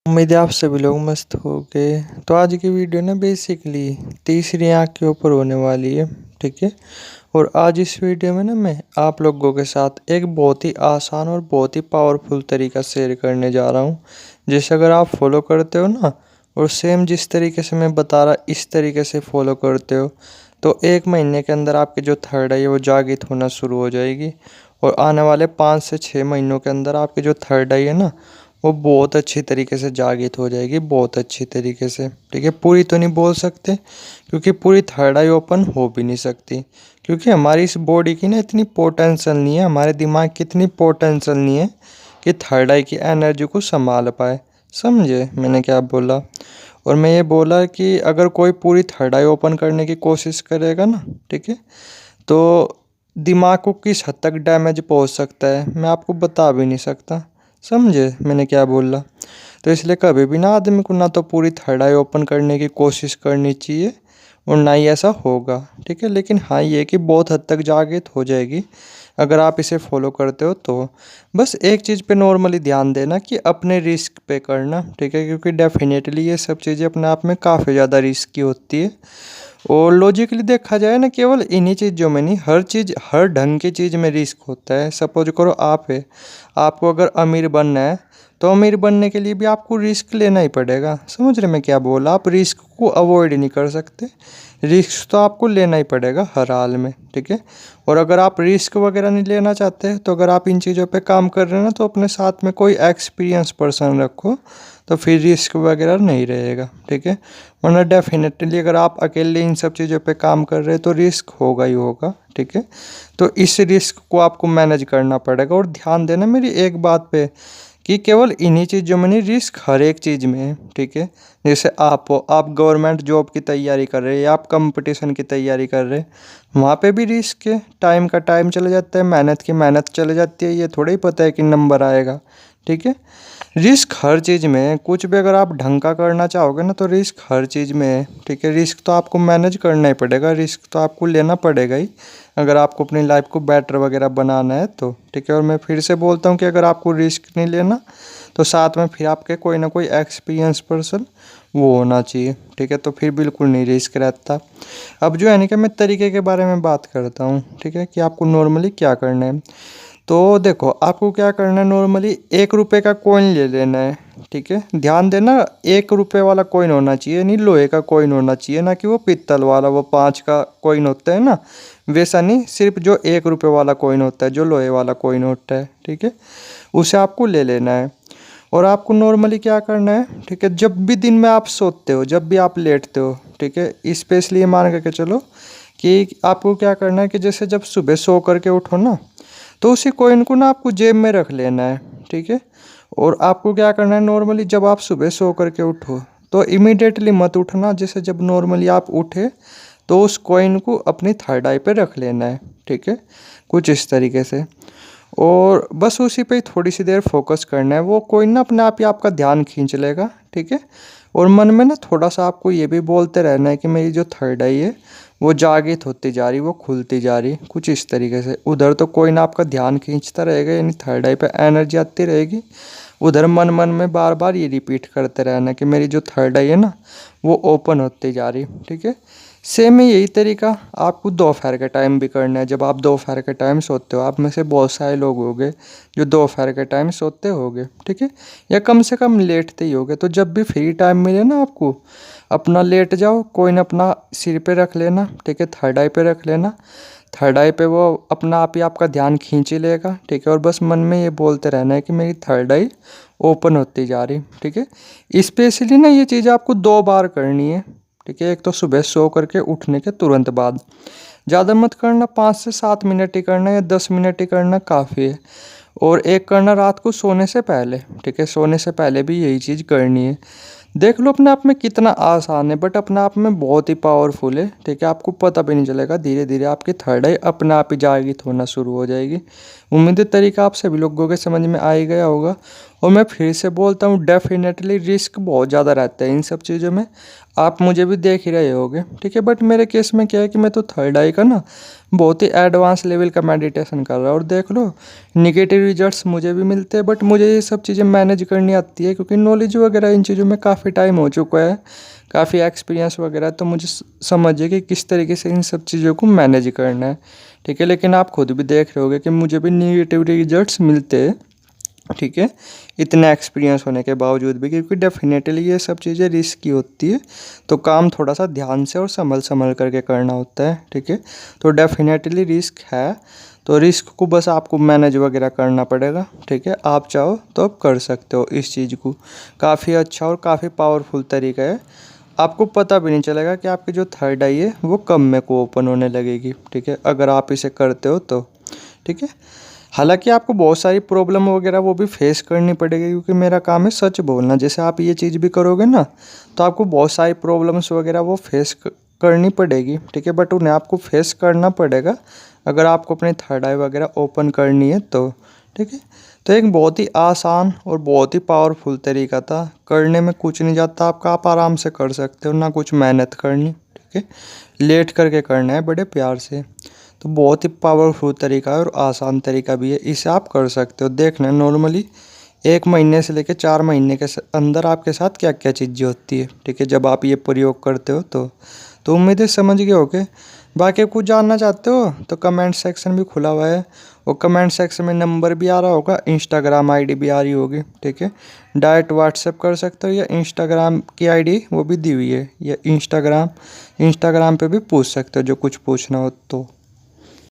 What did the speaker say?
उम्मीद है आप सभी लोग मस्त होंगे। तो आज की वीडियो ना बेसिकली तीसरी आंख के ऊपर होने वाली है। ठीक है। और आज इस वीडियो में ना मैं आप लोगों के साथ एक बहुत ही आसान और बहुत ही पावरफुल तरीका शेयर करने जा रहा हूँ, जिसे अगर आप फॉलो करते हो ना और सेम जिस तरीके से मैं बता रहा इस तरीके से फॉलो करते हो तो 1 महीने के अंदर आपकी जो थर्ड आई है वो जागृत होना शुरू हो जाएगी। और आने वाले 5 से 6 महीनों के अंदर आपकी जो थर्ड आई है ना वो बहुत अच्छी तरीके से जागृत हो जाएगी, बहुत अच्छी तरीके से। ठीक है। पूरी तो नहीं बोल सकते क्योंकि पूरी थर्ड आई ओपन हो भी नहीं सकती, क्योंकि हमारी इस बॉडी की ना इतनी पोटेंशियल नहीं है, हमारे दिमाग की इतनी पोटेंशियल नहीं है कि थर्ड आई की एनर्जी को संभाल पाए। समझे मैंने क्या बोला? और मैं ये बोला कि अगर कोई पूरी थर्ड आई ओपन करने की कोशिश करेगा ना, ठीक है, तो दिमाग को किस हद तक डैमेज पहुंच सकता है मैं आपको बता भी नहीं सकता। समझे मैंने क्या बोला? तो इसलिए कभी भी ना आदमी को ना तो पूरी थर्ड आई ओपन करने की कोशिश करनी चाहिए और ना ही ऐसा होगा। ठीक है। लेकिन हाँ, ये कि बहुत हद तक जागृत हो जाएगी अगर आप इसे फॉलो करते हो तो। बस एक चीज़ पे नॉर्मली ध्यान देना कि अपने रिस्क पे करना। ठीक है। क्योंकि डेफिनेटली ये सब चीज़ें अपने आप में काफ़ी ज़्यादा रिस्की होती है। और लॉजिकली देखा जाए ना, केवल इन्हीं चीज़ों में नहीं, हर चीज़ हर ढंग की चीज़ में रिस्क होता है। सपोज करो आप है, आपको अगर अमीर बनना है तो अमीर बनने के लिए भी आपको रिस्क लेना ही पड़ेगा। समझ रहे मैं क्या बोला? आप रिस्क को अवॉइड नहीं कर सकते, रिस्क तो आपको लेना ही पड़ेगा हर हाल में। ठीक है। और अगर आप रिस्क वगैरह नहीं लेना चाहते तो अगर आप इन चीज़ों पे काम कर रहे हैं ना तो अपने साथ में कोई एक्सपीरियंस पर्सन रखो, तो फिर रिस्क वगैरह नहीं रहेगा। ठीक है। वरना डेफिनेटली अगर आप अकेले इन सब चीज़ों पे काम कर रहे हैं तो रिस्क होगा ही होगा। ठीक है। तो इस रिस्क को आपको मैनेज करना पड़ेगा। और ध्यान देना मेरी एक बात पे कि केवल इन्हीं चीज़ों में नहीं, रिस्क हर एक चीज़ में है। ठीक है। जैसे आप हो, आप गवर्नमेंट जॉब की तैयारी कर रहे हैं या आप कंपटीशन की तैयारी कर रहे हैं, वहाँ पे भी रिस्क है। टाइम का टाइम चले जाता है, मेहनत की मेहनत चले जाती है, ये थोड़ा ही पता है कि नंबर आएगा। ठीक है। रिस्क हर चीज़ में है। कुछ भी अगर आप ढंग का करना चाहोगे ना तो रिस्क हर चीज़ में है। ठीक है। रिस्क तो आपको मैनेज करना ही पड़ेगा, रिस्क तो आपको लेना पड़ेगा ही अगर आपको अपनी लाइफ को बेटर वगैरह बनाना है तो। ठीक है। और मैं फिर से बोलता हूँ कि अगर आपको रिस्क नहीं लेना तो साथ में फिर आपके कोई ना कोई एक्सपीरियंस पर्सन वो होना चाहिए। ठीक है। तो फिर बिल्कुल नहीं रिस्क रहता। अब जो है ना कि मैं तरीके के बारे में बात करता हूँ। ठीक है। कि आपको नॉर्मली क्या करना है। तो देखो, आपको क्या करना है, नॉर्मली 1 रुपये का कॉइन ले लेना है। ठीक है। ध्यान देना, 1 रुपये वाला कॉइन होना चाहिए, नहीं लोहे का कॉइन होना चाहिए, ना कि वो पित्तल वाला वो 5 का कॉइन होता है ना, वैसा नहीं। सिर्फ जो 1 रुपये वाला कॉइन होता है, जो लोहे वाला कॉइन होता है, ठीक है, उसे आपको ले लेना है। और आपको नॉर्मली क्या करना है, ठीक है, जब भी दिन में आप सोते हो, जब भी आप लेटते हो, ठीक है, स्पेशली ये मान करके चलो कि आपको क्या करना है कि जैसे जब सुबह सो करके उठो ना तो उसी कॉइन को ना आपको जेब में रख लेना है। ठीक है। और आपको क्या करना है, नॉर्मली जब आप सुबह सो करके उठो तो इमीडिएटली मत उठना। जैसे जब नॉर्मली आप उठे तो उस कॉइन को अपनी थर्ड आई पे रख लेना है। ठीक है। कुछ इस तरीके से। और बस उसी पे ही थोड़ी सी देर फोकस करना है। वो कॉइन ना अपने आप ही आपका ध्यान खींच लेगा। ठीक है। और मन में ना थोड़ा सा आपको ये भी बोलते रहना है कि मेरी जो थर्ड आई है वो जागृत होती जा रही, वो खुलती जा रही, कुछ इस तरीके से। उधर तो कोई ना आपका ध्यान खींचता रहेगा, यानी थर्ड आई पे एनर्जी आती रहेगी। उधर मन मन में बार बार ये रिपीट करते रहना कि मेरी जो थर्ड आई है ना वो ओपन होती जा रही। ठीक है। सेम ही यही तरीका आपको दोपहर के टाइम भी करना है। जब आप दोपहर के टाइम सोते हो, आप में से बहुत सारे लोग होंगे जो दोपहर के टाइम सोते होंगे, ठीक है, या कम से कम लेटते ही होगे। तो जब भी फ्री टाइम मिले ना आपको, अपना लेट जाओ, कोई ना अपना सिर पे रख लेना। ठीक है। थर्ड आई पे रख लेना। थर्ड आई पे वो अपना आप ही आपका ध्यान खींच ही लेगा। ठीक है। और बस मन में ये बोलते रहना है कि मेरी थर्ड आई ओपन होती जा रही। ठीक है। स्पेशली ना ये चीज़ आपको 2 बार करनी है। ठीक है। एक तो सुबह सो करके उठने के तुरंत बाद, ज़्यादा मत करना, 5 से 7 मिनट ही करना या 10 मिनट ही करना काफ़ी है। और एक करना रात को सोने से पहले। ठीक है। सोने से पहले भी यही चीज़ करनी है। देख लो अपने आप में कितना आसान है, बट अपने आप में बहुत ही पावरफुल है। ठीक है। आपको पता भी नहीं चलेगा, धीरे धीरे आपकी थर्ड आई अपने आप ही जागृत होना शुरू हो जाएगी। उम्मीद है तरीका आप सभी लोगों के समझ में आ ही गया होगा। और मैं फिर से बोलता हूँ, डेफिनेटली रिस्क बहुत ज़्यादा रहता है इन सब चीज़ों में। आप मुझे भी देख ही रहे होगे, ठीक है। बट मेरे केस में क्या है कि मैं तो थर्ड आई का ना बहुत ही एडवांस लेवल का मेडिटेशन कर रहा हूँ, और देख लो निगेटिव रिजल्ट्स मुझे भी मिलते हैं, बट मुझे ये सब चीज़ें मैनेज करनी आती है क्योंकि नॉलेज वगैरह इन चीज़ों में काफ़ी टाइम हो चुका है, काफ़ी एक्सपीरियंस वगैरह, तो मुझे समझिए कि किस तरीके से इन सब चीज़ों को मैनेज करना है, ठीक है। लेकिन आप खुद भी देख रहे होगे कि मुझे भी निगेटिव रिजल्ट्स मिलते हैं, ठीक है, इतना एक्सपीरियंस होने के बावजूद भी, क्योंकि डेफिनेटली ये सब चीज़ें रिस्क की होती है, तो काम थोड़ा सा ध्यान से और संभल संभल करके करना होता है, ठीक है। तो डेफिनेटली रिस्क है, तो रिस्क को बस आपको मैनेज वगैरह करना पड़ेगा, ठीक है। आप चाहो तो आप कर सकते हो इस चीज़ को, काफ़ी अच्छा और काफ़ी पावरफुल तरीका है। आपको पता भी नहीं चलेगा कि आपकी जो थर्ड आई है वो कब में को ओपन होने लगेगी, ठीक है, अगर आप इसे करते हो तो, ठीक है। हालांकि आपको बहुत सारी प्रॉब्लम वगैरह वो भी फेस करनी पड़ेगी, क्योंकि मेरा काम है सच बोलना। जैसे आप ये चीज़ भी करोगे ना तो आपको बहुत सारी प्रॉब्लम्स वगैरह वो फेस करनी पड़ेगी, ठीक है, बट उन्हें आपको फेस करना पड़ेगा अगर आपको अपनी थर्ड आई वगैरह ओपन करनी है तो, ठीक है। तो एक बहुत ही आसान और बहुत ही पावरफुल तरीका था, करने में कुछ नहीं जाता आपका, आप आराम से कर सकते हो, ना कुछ मेहनत करनी, ठीक है, लेट करके करना है बड़े प्यार से। तो बहुत ही पावरफुल तरीका है और आसान तरीका भी है, इसे आप कर सकते हो। देखना नॉर्मली 1 महीने से लेकर 4 महीने के अंदर आपके साथ क्या क्या चीज़ें होती है, ठीक है, जब आप ये प्रयोग करते हो तो उम्मीद है समझ गए होगे। बाकी कुछ जानना चाहते हो तो कमेंट सेक्शन भी खुला हुआ है, और कमेंट सेक्शन में नंबर भी आ रहा होगा, इंस्टाग्राम आईडी भी आ रही होगी, ठीक है। डायरेक्ट व्हाट्सएप कर सकते हो, या इंस्टाग्राम की आईडी वो भी दी हुई है, या इंस्टाग्राम पे भी पूछ सकते हो जो कुछ पूछना हो तो।